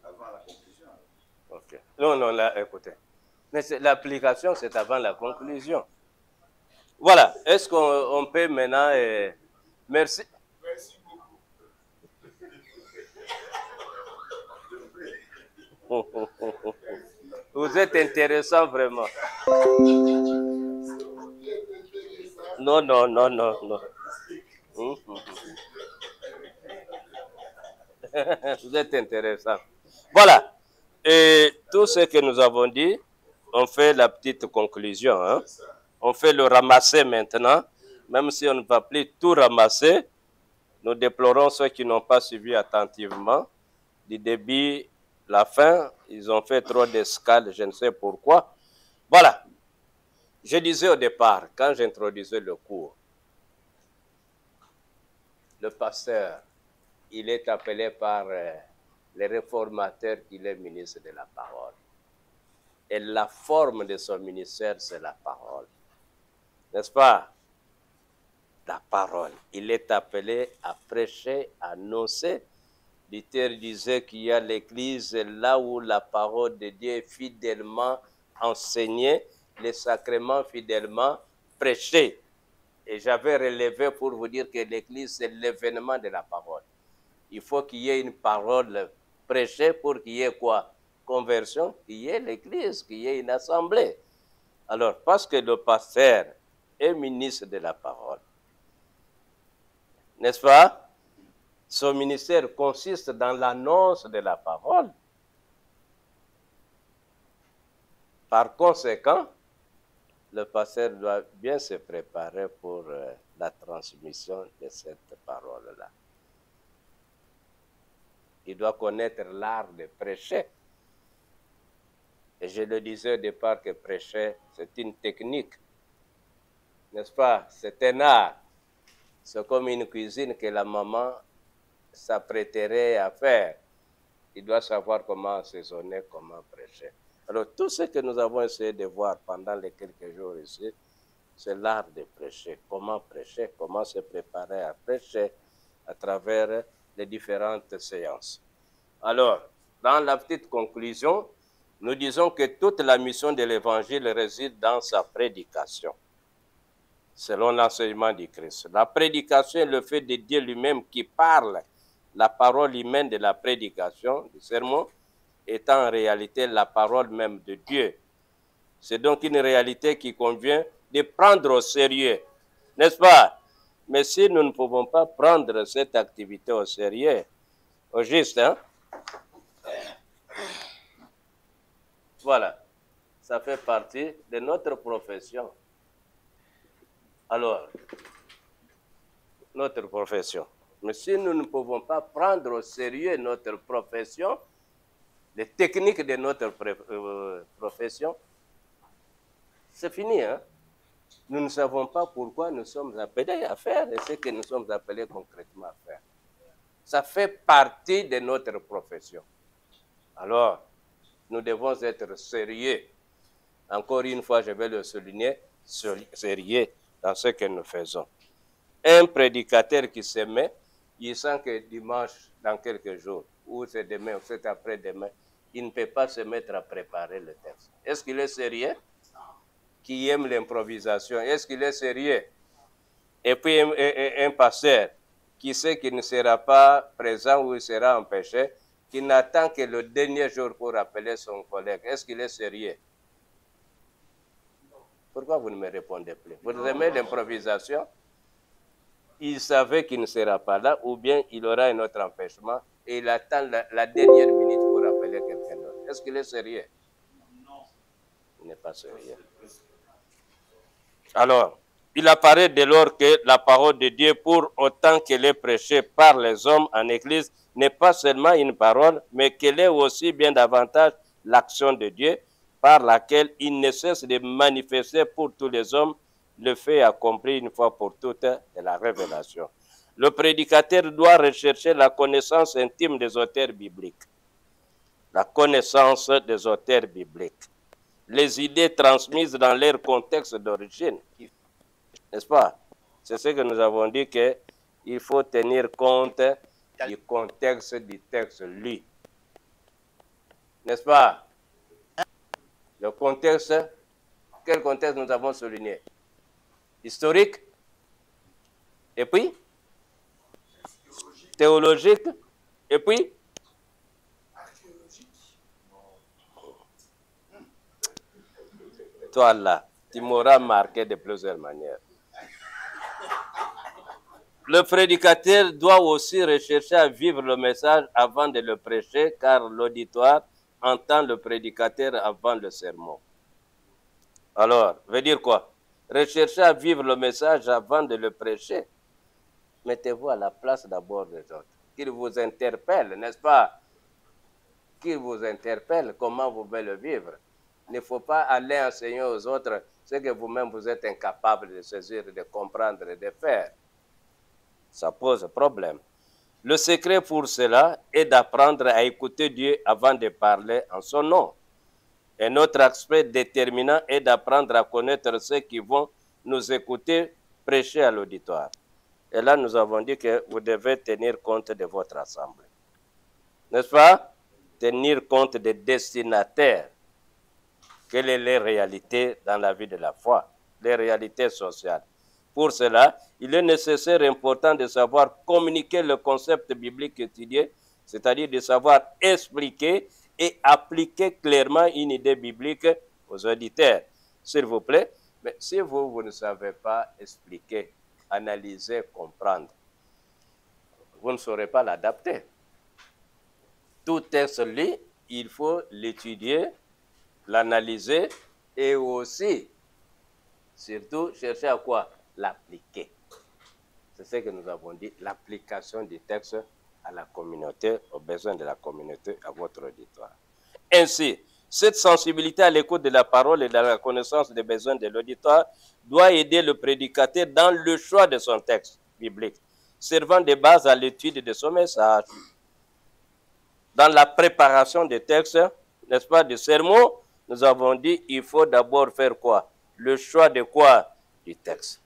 Avant la conclusion. Okay. Non, non, là, écoutez. Mais l'application, c'est avant la conclusion. Voilà. Est-ce qu'on peut maintenant... Merci. Merci beaucoup. Vous êtes intéressant vraiment. Non, non, non, non, non. Vous êtes intéressant. Voilà. Et tout ce que nous avons dit, on fait la petite conclusion. Hein? On fait le ramasser maintenant. Même si on ne va plus tout ramasser, nous déplorons ceux qui n'ont pas suivi attentivement. Du début, la fin, ils ont fait trop d'escales, je ne sais pourquoi. Voilà. Je disais au départ, quand j'introduisais le cours, le pasteur, il est appelé par les réformateurs qu'il est ministre de la parole. Et la forme de son ministère, c'est la parole. N'est-ce pas? La parole. Il est appelé à prêcher, à annoncer. Luther disait qu'il y a l'église là où la parole de Dieu est fidèlement enseignée, les sacrements fidèlement prêchés. Et j'avais relevé pour vous dire que l'église, c'est l'événement de la parole. Il faut qu'il y ait une parole prêchée pour qu'il y ait quoi? Conversion, qu'il y ait l'église, qu'il y ait une assemblée. Alors, parce que le pasteur est ministre de la parole, n'est-ce pas? Son ministère consiste dans l'annonce de la parole. Par conséquent, le pasteur doit bien se préparer pour la transmission de cette parole-là. Il doit connaître l'art de prêcher. Et je le disais au départ que prêcher, c'est une technique. N'est-ce pas? C'est un art. C'est comme une cuisine que la maman s'apprêterait à faire. Il doit savoir comment assaisonner, comment prêcher. Alors, tout ce que nous avons essayé de voir pendant les quelques jours ici, c'est l'art de prêcher. Comment se préparer à prêcher à travers les différentes séances. Alors, dans la petite conclusion, nous disons que toute la mission de l'Évangile réside dans sa prédication, selon l'enseignement du Christ. La prédication est le fait de Dieu lui-même qui parle. La parole humaine de la prédication, du sermon, étant en réalité la parole même de Dieu. C'est donc une réalité qui convient de prendre au sérieux, n'est-ce pas? Mais si nous ne pouvons pas prendre cette activité au sérieux, au juste, hein? Voilà. Ça fait partie de notre profession. Alors, notre profession. Mais si nous ne pouvons pas prendre au sérieux notre profession, les techniques de notre profession, c'est fini. Hein? Nous ne savons pas pourquoi nous sommes appelés à faire et ce que nous sommes appelés concrètement à faire. Ça fait partie de notre profession. Alors, nous devons être sérieux. Encore une fois, je vais le souligner, sérieux dans ce que nous faisons. Un prédicateur qui se met, il sent que dimanche, dans quelques jours, ou c'est demain, ou c'est après-demain, il ne peut pas se mettre à préparer le texte. Est-ce qu'il est sérieux? Qui aime l'improvisation, est-ce qu'il est sérieux? Et puis un pasteur qui sait qu'il ne sera pas présent ou il sera empêché, qui n'attend que le dernier jour pour appeler son collègue, est-ce qu'il est sérieux? Pourquoi vous ne me répondez plus? Vous aimez l'improvisation? Il savait qu'il ne sera pas là, ou bien il aura un autre empêchement, et il attend la dernière minute pour appeler quelqu'un d'autre. Est-ce qu'il est sérieux? Non. Il n'est pas sérieux. Alors, il apparaît dès lors que la parole de Dieu, pour autant qu'elle est prêchée par les hommes en Église, n'est pas seulement une parole, mais qu'elle est aussi bien davantage l'action de Dieu, par laquelle il ne cesse de manifester pour tous les hommes le fait accompli une fois pour toutes de la révélation. Le prédicateur doit rechercher la connaissance intime des auteurs bibliques. La connaissance des auteurs bibliques. Les idées transmises dans leur contexte d'origine. N'est-ce pas? C'est ce que nous avons dit, qu'il faut tenir compte du contexte du texte lu. N'est-ce pas? Le contexte, quel contexte nous avons souligné? Historique, et puis théologique, et puis archéologique. Toi là, tu m'auras marqué de plusieurs manières. Le prédicateur doit aussi rechercher à vivre le message avant de le prêcher, car l'auditoire entend le prédicateur avant le sermon. Alors, veut dire quoi? Recherchez à vivre le message avant de le prêcher. Mettez-vous à la place d'abord des autres. Qu'il vous interpelle, n'est-ce pas? Qu'il vous interpelle, comment vous voulez le vivre. Il ne faut pas aller enseigner aux autres ce que vous-même vous êtes incapable de saisir, de comprendre et de faire. Ça pose problème. Le secret pour cela est d'apprendre à écouter Dieu avant de parler en son nom. Un autre aspect déterminant est d'apprendre à connaître ceux qui vont nous écouter prêcher à l'auditoire. Et là, nous avons dit que vous devez tenir compte de votre assemblée. N'est-ce pas? Tenir compte des destinataires. Quelles sont les réalités dans la vie de la foi? Les réalités sociales. Pour cela, il est nécessaire et important de savoir communiquer le concept biblique étudié, c'est-à-dire de savoir expliquer et appliquer clairement une idée biblique aux auditeurs. S'il vous plaît, mais si vous ne savez pas expliquer, analyser, comprendre, vous ne saurez pas l'adapter. Tout texte lu, il faut l'étudier, l'analyser et aussi, surtout, chercher à quoi? L'appliquer. C'est ce que nous avons dit, l'application du texte à la communauté, aux besoins de la communauté, à votre auditoire. Ainsi, cette sensibilité à l'écoute de la parole et de la connaissance des besoins de l'auditoire doit aider le prédicateur dans le choix de son texte biblique, servant de base à l'étude de son message. Dans la préparation des textes, n'est-ce pas, du sermon, nous avons dit il faut d'abord faire quoi? Le choix de quoi? Du texte.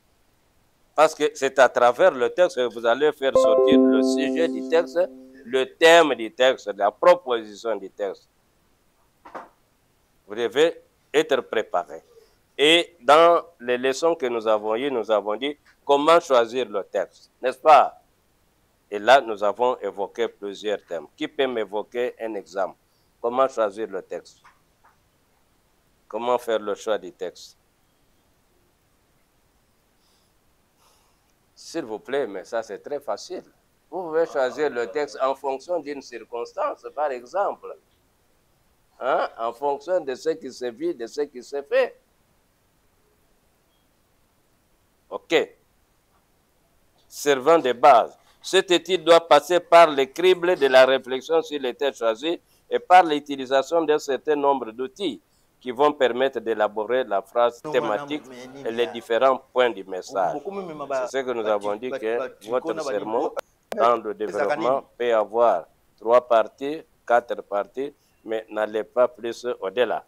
Parce que c'est à travers le texte que vous allez faire sortir le sujet du texte, le thème du texte, la proposition du texte. Vous devez être préparé. Et dans les leçons que nous avons eues, nous avons dit comment choisir le texte, n'est-ce pas? Et là, nous avons évoqué plusieurs thèmes. Qui peut m'évoquer un exemple? Comment choisir le texte? Comment faire le choix du texte? S'il vous plaît, mais ça c'est très facile. Vous pouvez choisir le texte en fonction d'une circonstance, par exemple. hein, en fonction de ce qui se vit, de ce qui se fait. OK. Servant de base. Cette étude doit passer par le crible de la réflexion sur les thèmes choisis et par l'utilisation d'un certain nombre d'outils qui vont permettre d'élaborer la phrase thématique et les différents points du message. C'est ce que nous avons dit que votre sermon, dans le développement, peut avoir 3 parties, 4 parties, mais n'allez pas plus au-delà.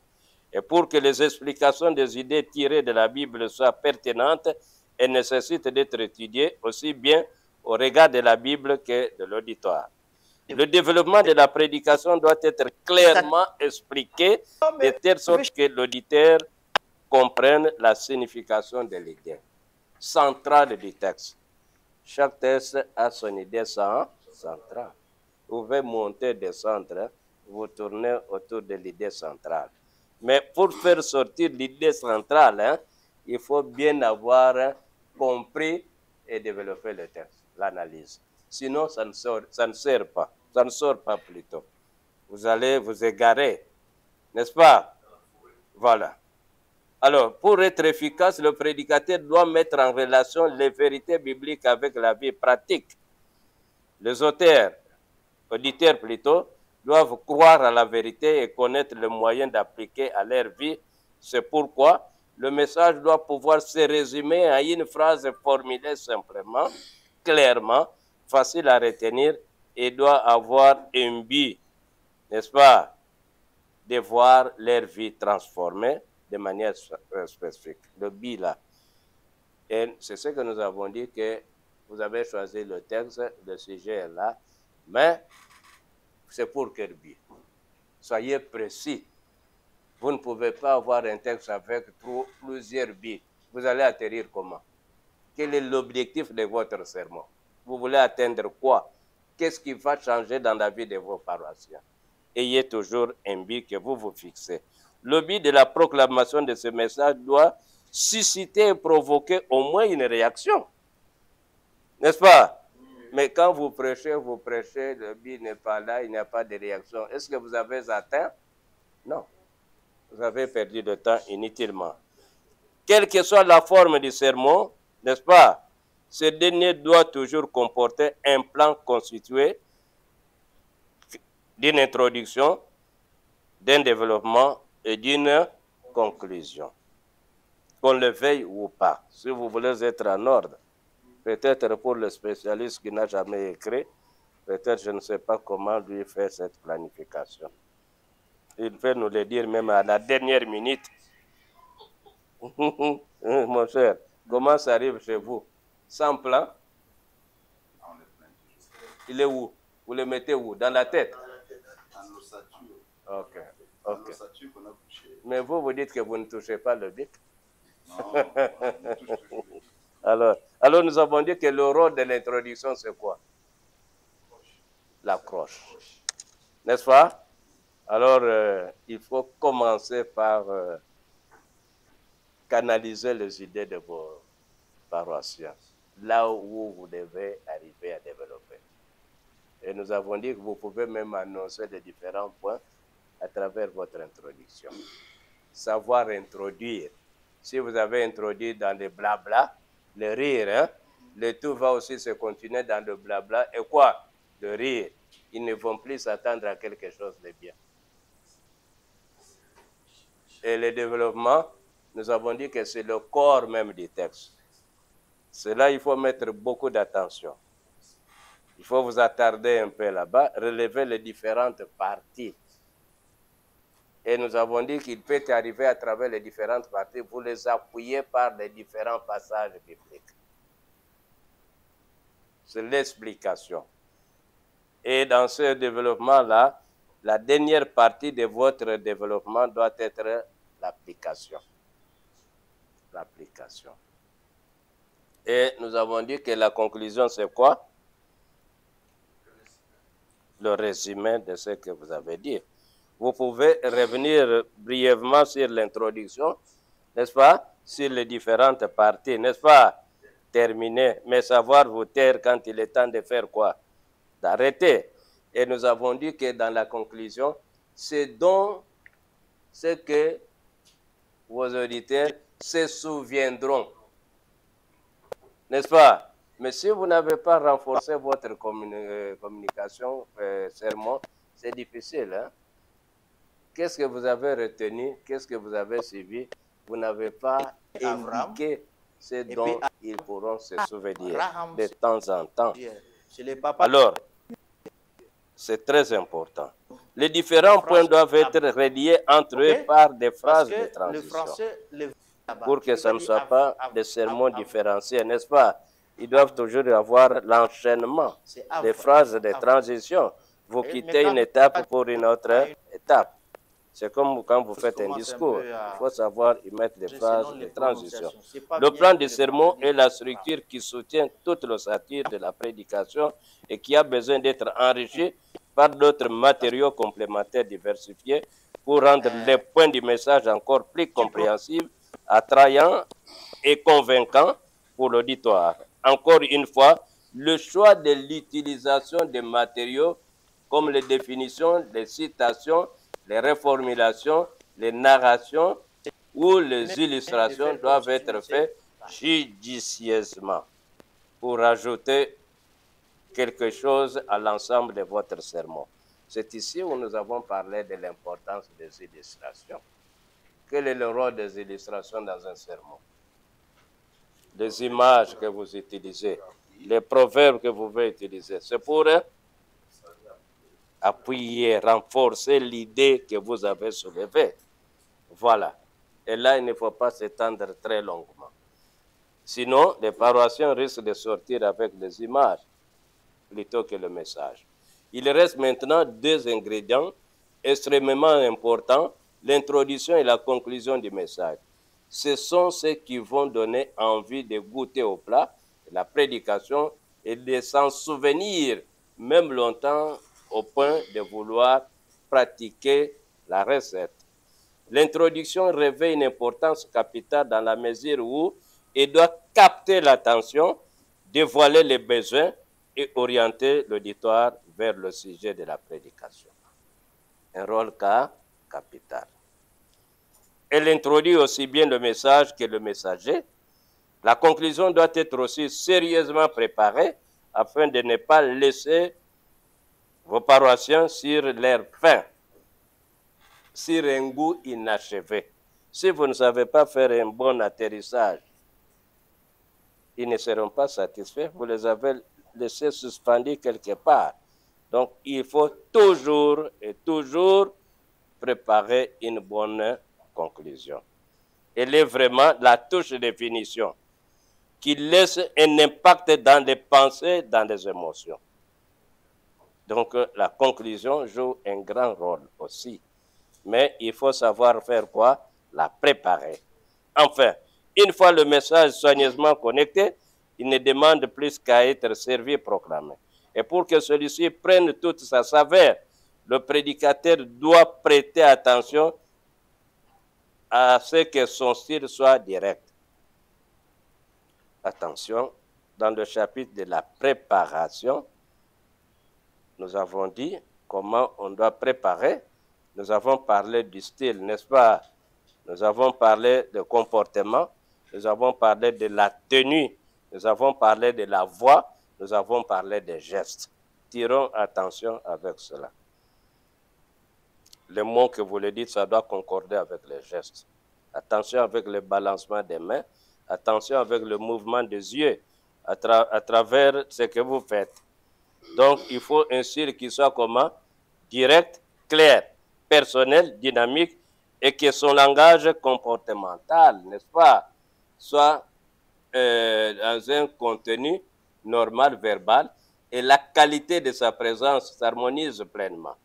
Et pour que les explications des idées tirées de la Bible soient pertinentes, elles nécessitent d'être étudiées aussi bien au regard de la Bible que de l'auditoire. Le développement de la prédication doit être clairement expliqué de telle sorte que l'auditeur comprenne la signification de l'idée centrale du texte. Chaque texte a son idée centrale. Vous pouvez monter, descendre, vous tournez autour de l'idée centrale. Mais pour faire sortir l'idée centrale, hein, il faut bien avoir compris et développer le texte, l'analyse. Sinon, ça ne sert pas. Ça ne sort pas plutôt. Vous allez vous égarer, n'est-ce pas? Voilà. Alors, pour être efficace, le prédicateur doit mettre en relation les vérités bibliques avec la vie pratique. Les auditeurs plutôt, doivent croire à la vérité et connaître le moyen d'appliquer à leur vie. C'est pourquoi le message doit pouvoir se résumer à une phrase formulée simplement, clairement, facile à retenir et doit avoir un but, n'est-ce pas, de voir leur vie transformée de manière spécifique. Le but là. Et c'est ce que nous avons dit, que vous avez choisi le texte, le sujet est là, mais c'est pour quel but? Soyez précis. Vous ne pouvez pas avoir un texte avec plusieurs buts. Vous allez atterrir comment? Quel est l'objectif de votre sermon? Vous voulez atteindre quoi? Qu'est-ce qui va changer dans la vie de vos paroissiens? Ayez toujours un but que vous vous fixez. Le but de la proclamation de ce message doit susciter et provoquer au moins une réaction. N'est-ce pas? Mais quand vous prêchez, le but n'est pas là, il n'y a pas de réaction. Est-ce que vous avez atteint? Non. Vous avez perdu de temps inutilement. Quelle que soit la forme du sermon, n'est-ce pas? Ce dernier doit toujours comporter un plan constitué d'une introduction, d'un développement et d'une conclusion. Qu'on le veuille ou pas, si vous voulez être en ordre. Peut-être pour le spécialiste qui n'a jamais écrit, peut-être je ne sais pas comment lui faire cette planification. Il peut nous le dire même à la dernière minute. Mon cher, comment ça arrive chez vous? Sans plan? Il est où? Vous le mettez où? Dans la tête? En ossature. Ok. En ossature qu'on a couché. Mais vous dites que vous ne touchez pas le bic? Non, on ne touche toujours le bic. Alors nous avons dit que le rôle de l'introduction, c'est quoi? L'accroche. N'est-ce pas? Alors, il faut commencer par canaliser les idées de vos paroissiens, là où vous devez arriver à développer. Et nous avons dit que vous pouvez même annoncer les différents points à travers votre introduction. Savoir introduire. Si vous avez introduit dans le blabla, le rire, hein, le tout va aussi se continuer dans le blabla. Et quoi? Le rire. Ils ne vont plus s'attendre à quelque chose de bien. Et le développement, nous avons dit que c'est le corps même du texte. C'est là il faut mettre beaucoup d'attention. Il faut vous attarder un peu là-bas, relever les différentes parties. Et nous avons dit qu'il peut arriver à travers les différentes parties, vous les appuyez par les différents passages bibliques. C'est l'explication. Et dans ce développement-là, la dernière partie de votre développement doit être l'application. L'application. Et nous avons dit que la conclusion, c'est quoi? Le résumé de ce que vous avez dit. Vous pouvez revenir brièvement sur l'introduction, n'est-ce pas? Sur les différentes parties, n'est-ce pas? Terminer, mais savoir vous taire quand il est temps de faire quoi? D'arrêter. Et nous avons dit que dans la conclusion, ce dont ce que vos auditeurs se souviendront. N'est-ce pas? Mais si vous n'avez pas renforcé votre communication, sermon, c'est difficile. Hein? Qu'est-ce que vous avez retenu? Qu'est-ce que vous avez suivi? Vous n'avez pas indiqué ce dont ils pourront se souvenir de temps en temps. Alors, c'est très important. Les différents points doivent être reliés entre eux par des phrases de transition. Pour que ça ne soit pas des sermons différenciés, n'est-ce pas? Ils doivent toujours avoir l'enchaînement des phrases de transition. Vous quittez une étape pour une autre étape. C'est comme quand vous faites un discours. Il faut savoir y mettre des phrases de transition. Le plan du sermon est la structure qui soutient toute l'ossature de la prédication et qui a besoin d'être enrichie par d'autres matériaux complémentaires diversifiés pour rendre les points du message encore plus compréhensibles, attrayants et convaincants pour l'auditoire. Encore une fois, le choix de l'utilisation des matériaux comme les définitions, les citations, les reformulations, les narrations ou les illustrations doivent être faits judicieusement pour ajouter quelque chose à l'ensemble de votre sermon. C'est ici où nous avons parlé de l'importance des illustrations. Quel est le rôle des illustrations dans un sermon? Les images que vous utilisez, les proverbes que vous pouvez utiliser, c'est pour appuyer, renforcer l'idée que vous avez soulevée. Voilà. Et là, il ne faut pas s'étendre très longuement. Sinon, les paroissiens risquent de sortir avec des images plutôt que le message. Il reste maintenant deux ingrédients extrêmement importants, l'introduction et la conclusion du message. Ce sont ceux qui vont donner envie de goûter au plat, la prédication, et de s'en souvenir, même longtemps, au point de vouloir pratiquer la recette. L'introduction revêt une importance capitale dans la mesure où elle doit capter l'attention, dévoiler les besoins et orienter l'auditoire vers le sujet de la prédication. Un rôle capital. Elle introduit aussi bien le message que le messager. La conclusion doit être aussi sérieusement préparée afin de ne pas laisser vos paroissiens sur leur faim, sur un goût inachevé. Si vous ne savez pas faire un bon atterrissage, ils ne seront pas satisfaits. Vous les avez laissés suspendus quelque part. Donc, il faut toujours et toujours préparer une bonne conclusion. Elle est vraiment la touche de finition qui laisse un impact dans les pensées, dans les émotions. Donc, la conclusion joue un grand rôle aussi. Mais il faut savoir faire quoi? La préparer. Enfin, une fois le message soigneusement connecté, il ne demande plus qu'à être servi et proclamé. Et pour que celui-ci prenne toute sa saveur, le prédicateur doit prêter attention à ce que son style soit direct. Attention, dans le chapitre de la préparation, nous avons dit comment on doit préparer. Nous avons parlé du style, n'est-ce pas? Nous avons parlé de comportement, nous avons parlé de la tenue, nous avons parlé de la voix, nous avons parlé des gestes. Tirons attention avec cela. Les mots que vous le dites, ça doit concorder avec les gestes. Attention avec le balancement des mains, attention avec le mouvement des yeux à travers ce que vous faites. Donc, il faut un style qui soit comment? Direct, clair, personnel, dynamique, et que son langage comportemental, n'est-ce pas, soit dans un contenu normal, verbal, et la qualité de sa présence s'harmonise pleinement.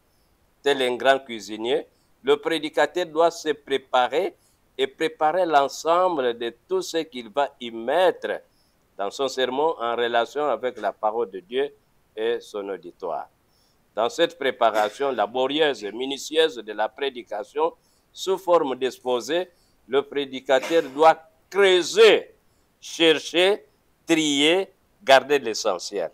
Tel un grand cuisinier, le prédicateur doit se préparer et préparer l'ensemble de tout ce qu'il va y mettre dans son sermon en relation avec la parole de Dieu et son auditoire. Dans cette préparation laborieuse et minutieuse de la prédication, sous forme d'exposé, le prédicateur doit creuser, chercher, trier, garder l'essentiel.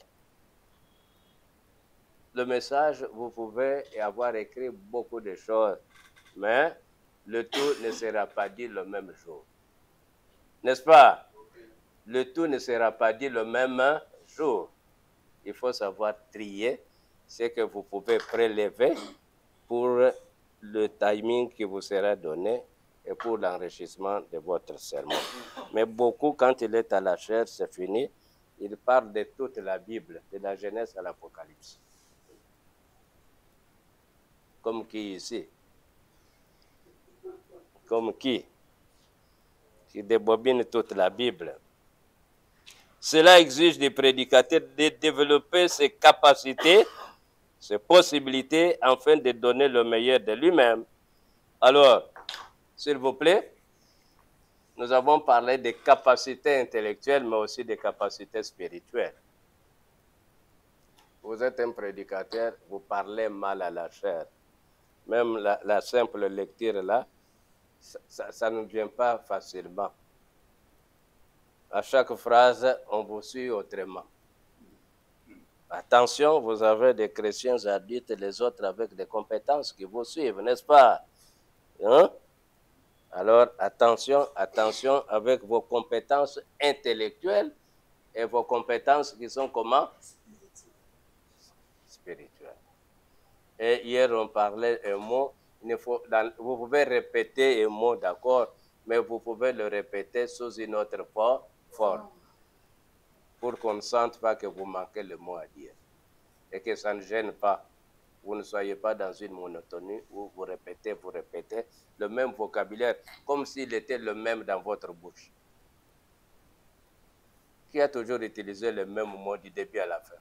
Le message, vous pouvez avoir écrit beaucoup de choses, mais le tout ne sera pas dit le même jour. N'est-ce pas? Le tout ne sera pas dit le même jour. Il faut savoir trier ce que vous pouvez prélever pour le timing qui vous sera donné et pour l'enrichissement de votre sermon. Mais beaucoup, quand il est à la chair, c'est fini. Il parle de toute la Bible, de la Genèse à l'Apocalypse. Comme qui ici? Comme qui débobine toute la Bible. Cela exige des prédicateurs de développer ses capacités, ses possibilités, afin de donner le meilleur de lui-même. Alors, s'il vous plaît, nous avons parlé des capacités intellectuelles, mais aussi des capacités spirituelles. Vous êtes un prédicateur, vous parlez mal à la chair. Même la simple lecture là, ça ne vient pas facilement. À chaque phrase, on vous suit autrement. Attention, vous avez des chrétiens adultes, les autres avec des compétences qui vous suivent, n'est-ce pas? Hein? Alors, attention, attention avec vos compétences intellectuelles et vos compétences qui sont comment? Spirituelles. Et hier, on parlait un mot, vous pouvez répéter un mot, d'accord, mais vous pouvez le répéter sous une autre forme pour qu'on ne sente pas que vous manquez le mot à dire et que ça ne gêne pas. Vous ne soyez pas dans une monotonie où vous répétez le même vocabulaire comme s'il était le même dans votre bouche. Qui a toujours utilisé le même mot du début à la fin?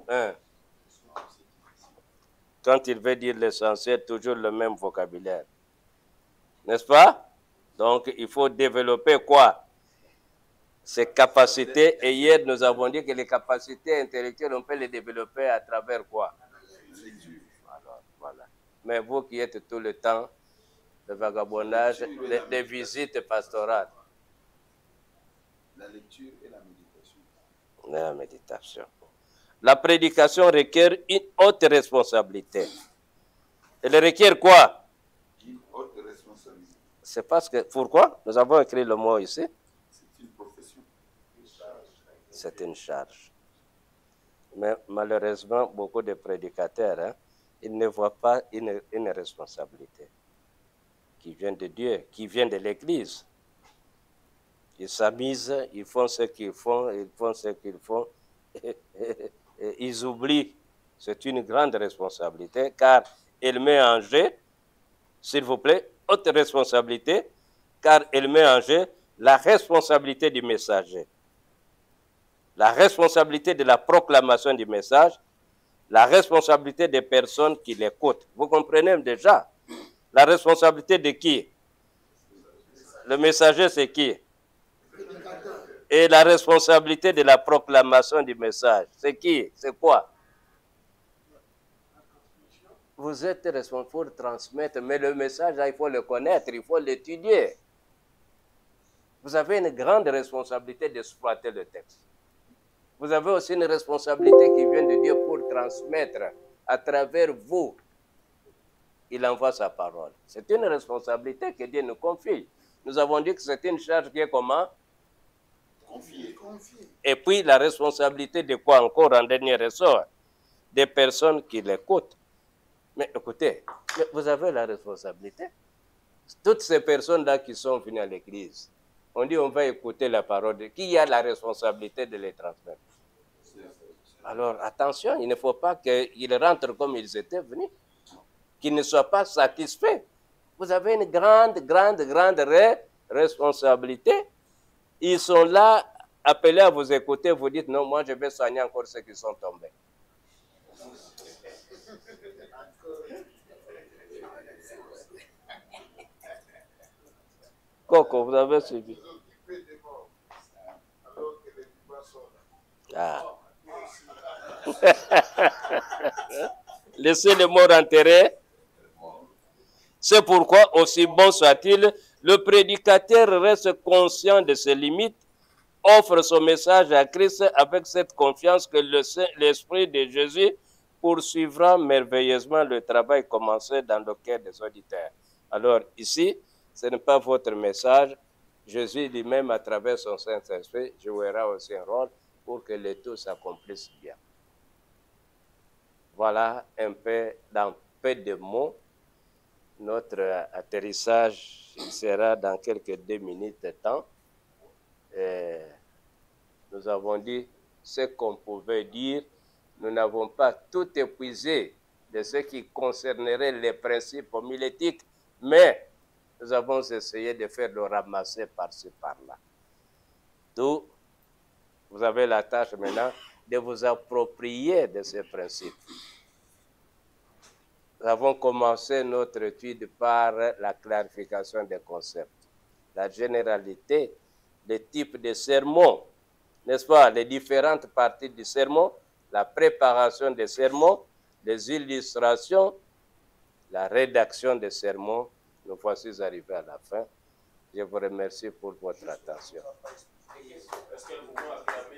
Hein? Quand il veut dire l'essentiel, toujours le même vocabulaire. N'est-ce pas? Donc, il faut développer quoi? Ces capacités. Et hier, nous avons dit que les capacités intellectuelles, on peut les développer à travers quoi? Alors, voilà. Mais vous qui êtes tout le temps de vagabondage, des visites pastorales. La lecture et la méditation. La méditation. La prédication requiert une haute responsabilité. Elle requiert quoi? Une haute responsabilité. C'est parce que, pourquoi? Nous avons écrit le mot ici. C'est une profession. C'est une charge. Mais malheureusement, beaucoup de prédicateurs, hein, ils ne voient pas une responsabilité qui vient de Dieu, qui vient de l'Église. Ils s'amusent, ils font ce qu'ils font, et ils oublient. C'est une grande responsabilité, car elle met en jeu, s'il vous plaît, haute responsabilité, car elle met en jeu la responsabilité du messager, la responsabilité de la proclamation du message, la responsabilité des personnes qui l'écoutent. Vous comprenez déjà? La responsabilité de qui? Le messager, c'est qui? Et la responsabilité de la proclamation du message, c'est qui? C'est quoi? Vous êtes responsable pour transmettre, mais le message, là, il faut le connaître, il faut l'étudier. Vous avez une grande responsabilité d'exploiter le texte. Vous avez aussi une responsabilité qui vient de Dieu pour transmettre à travers vous. Il envoie sa parole. C'est une responsabilité que Dieu nous confie. Nous avons dit que c'est une charge qui est comment? Confier. Et puis la responsabilité de quoi encore en dernier ressort? Des personnes qui l'écoutent. Mais écoutez, vous avez la responsabilité. Toutes ces personnes-là qui sont venues à l'église, on dit on va écouter la parole de qui a la responsabilité de les transmettre. Alors attention, il ne faut pas qu'ils rentrent comme ils étaient venus, qu'ils ne soient pas satisfaits. Vous avez une grande responsabilité. Ils sont là, appelés à vous écouter, vous dites non, moi je vais soigner encore ceux qui sont tombés. Coco, vous avez suivi. Ah. Laissez les morts enterrés. C'est pourquoi, aussi bon soit-il, le prédicateur reste conscient de ses limites, offre son message à Christ avec cette confiance que l'Esprit de Jésus poursuivra merveilleusement le travail commencé dans le cœur des auditeurs. Alors ici, ce n'est pas votre message. Jésus lui-même, à travers son Saint-Esprit, jouera aussi un rôle pour que le tout s'accomplisse bien. Voilà un peu, dans peu de mots, notre atterrissage. Il sera dans quelques 2 minutes de temps. Et nous avons dit ce qu'on pouvait dire. Nous n'avons pas tout épuisé de ce qui concernerait les principes homilétiques, mais nous avons essayé de faire le ramasser par-ci, par-là. Donc, vous avez la tâche maintenant de vous approprier de ces principes. Nous avons commencé notre étude par la clarification des concepts, la généralité, les types de sermons, n'est-ce pas, les différentes parties du sermon, la préparation des sermons, les illustrations, la rédaction des sermons. Nous voici arrivés à la fin. Je vous remercie pour votre attention. Est-ce que vous pouvez acclamer